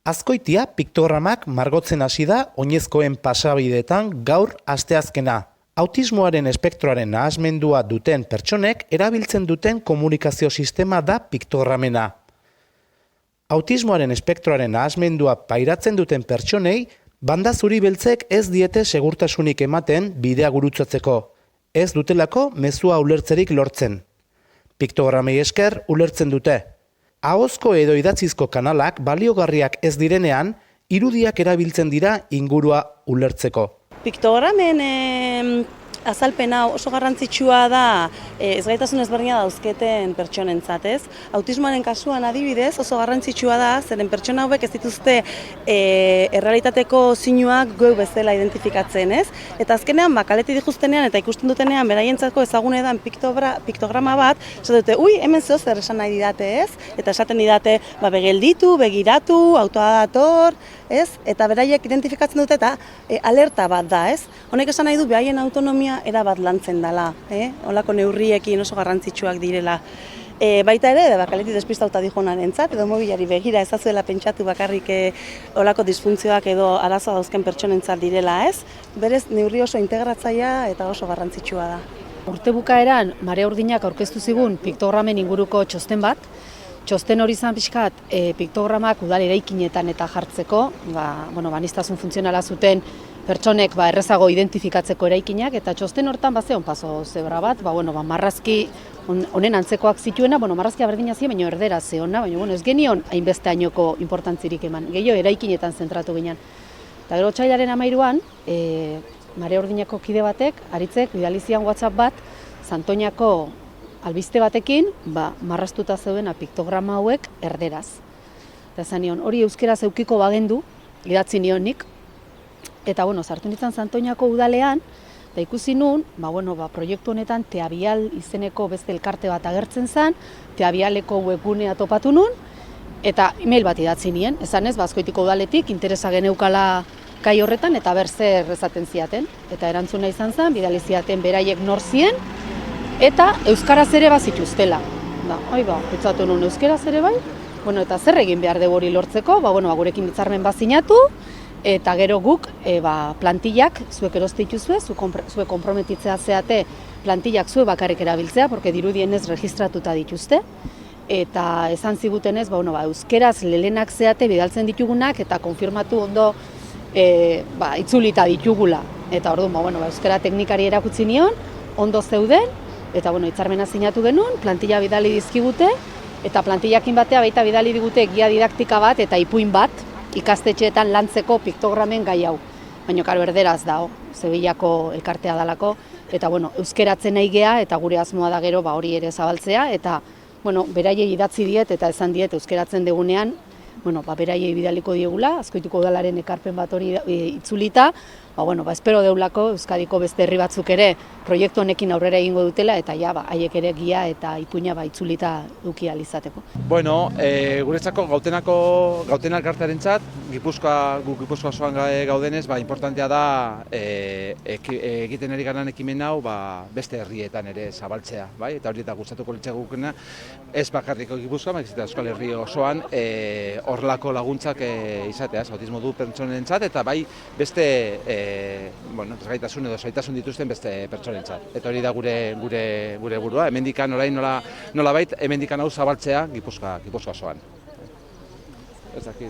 Azkoitia piktogramak margotzen hasi da oinezkoen pasabideetan gaur asteazkena. Autismoaren espektroaren nahasmendua duten pertsonek erabiltzen duten komunikazio sistema da piktogramena. Autismoaren espektroaren nahasmendua pairatzen duten pertsonei, banda zuri beltzek ez diete segurtasunik ematen bidea gurutzatzeko. Ez dutelako mezua ulertzerik lortzen. Piktogramei esker ulertzen dute. Ahozko edo idatzizko kanalak baliogarriak ez direnean, irudiak erabiltzen dira ingurua ulertzeko. Piktogramen azalpena oso garrantzitsua da ezgaitasun ezberdina dauzketen pertsonentzat, ez? Autismoaren kasuan adibidez oso garrantzitsua da, zeren pertsona hauek ez dituzte errealitateko zinuak geu bezala identifikatzen, ez? Eta azkenean kaletik dijuztenean eta ikusten dutenean beraientzako ezagunetan piktograma bat, esaten dute, ui, hemen zeo zer esan nahi didate, ez? Eta esaten didate, begelditu, begiratu, autoa dator, ez? Eta beraiek identifikatzen dute eta alerta bat da, ez? Honek esan nahi du beraien autonomia erabat lantzen dela, holako neurriekin oso garrantzitsuak direla. Baita ere, kaletik despistauta dijonarentzat, edo mobilari begira ezazuela pentsatu bakarrik holako disfuntzioak edo arazoa dauzken pertsonentzat direla, ez? Berez, neurri oso integratzailea eta oso garrantzitsua da. Urte bukaeran, Marea Urdinak aurkeztu zigun piktogramen inguruko txosten bat. Txosten hori izan pixkat, piktogramak udal eraikinetan eta jartzeko, aniztasun funtzionala zuten pertsonek errezago identifikatzeko eraikinak, eta txosten hortan zeon paso zebra bat, marrazki honen antzekoak zituena, marrazkia berdina ziren, baina erdera zeona, baina ez genion hainbeste ainoko importantzirik eman, gehiago eraikinetan zentratu ginen. Eta gero otsailaren 13an, Marea Urdinako kide batek, Aritzek, bidalizian WhatsApp bat, Santoñako albiste batekin, marraztuta zeuden piktograma hauek erderaz. Eta esan nion, hori euskeraz eukiko bagendu, idatzi nion nik, eta sartu nintzen Santoñako udalean, eta ikusi nun, proiektu honetan Teabial izeneko beste elkarte bat agertzen zen, Teabialeko webgunea topatu nun, eta email bat idatzi nien, esan ez, Azkoitiko udaletik interesa geneukala kai horretan, eta zer esaten ziaten. Eta erantzuna izan zen, bidali ziaten beraiek nor zien, eta euskaraz ere bazituztela. Pitzatu nun euskaraz ere bai, eta zer egin behar dugu hori lortzeko, gurekin hitzarmen bat sinatu, eta gero guk plantillak zuek eroste dituzue, zuek konprometitzea zeate plantillak zuek bakarrik erabiltzea, porque dirudienez registratuta dituzte, eta esan zigutenez, euskeraz lelenak zeate bidaltzen ditugunak, eta konfirmatu ondo itzulita ditugula. Eta orduan, euskara teknikari erakutsi nion, ondo zeuden, eta hitzarmena sinatu genuen, plantilla bidali dizkigute, eta plantillakin batea baita bidali digute gia didaktika bat eta ipuin bat ikastetxeetan lantzeko piktogramen gai hau. Baina erderaz da, Sevillako elkartea dalako, eta euskeratzen nahi gea, eta gure asmoa da gero hori ere zabaltzea, eta beraiei idatzi diet eta esan diet euskeratzen degunean, beraiei bidaliko diegula, Azkoitiko udalaren ekarpen bat hori itzulita, espero deulako Euskadiko beste herri batzuk ere proiektu honekin aurrera egingo dutela, eta haiek ere gia eta ipuina itzulita eduki ahal izateko. Guretzako gauten elkartearentzat, Gipuzkoa osoan gaudenez, importantea da egiten ari garen ekimen hau beste herrietan ere zabaltzea, eta hori eta gustatuko litzakukena, ez bakarriko Gipuzkoa, baizik eta Euskal Herri osoan horrelako laguntzak izatea, autismo du pertsonentzat, eta beste ezgaitasun edo zaitasun dituzten beste pertsonentzat. Eta hori da gure burua, hemendikan orain nolabait, hemendikan hau zabaltzea Gipuzkoa osoan. Ez dakit.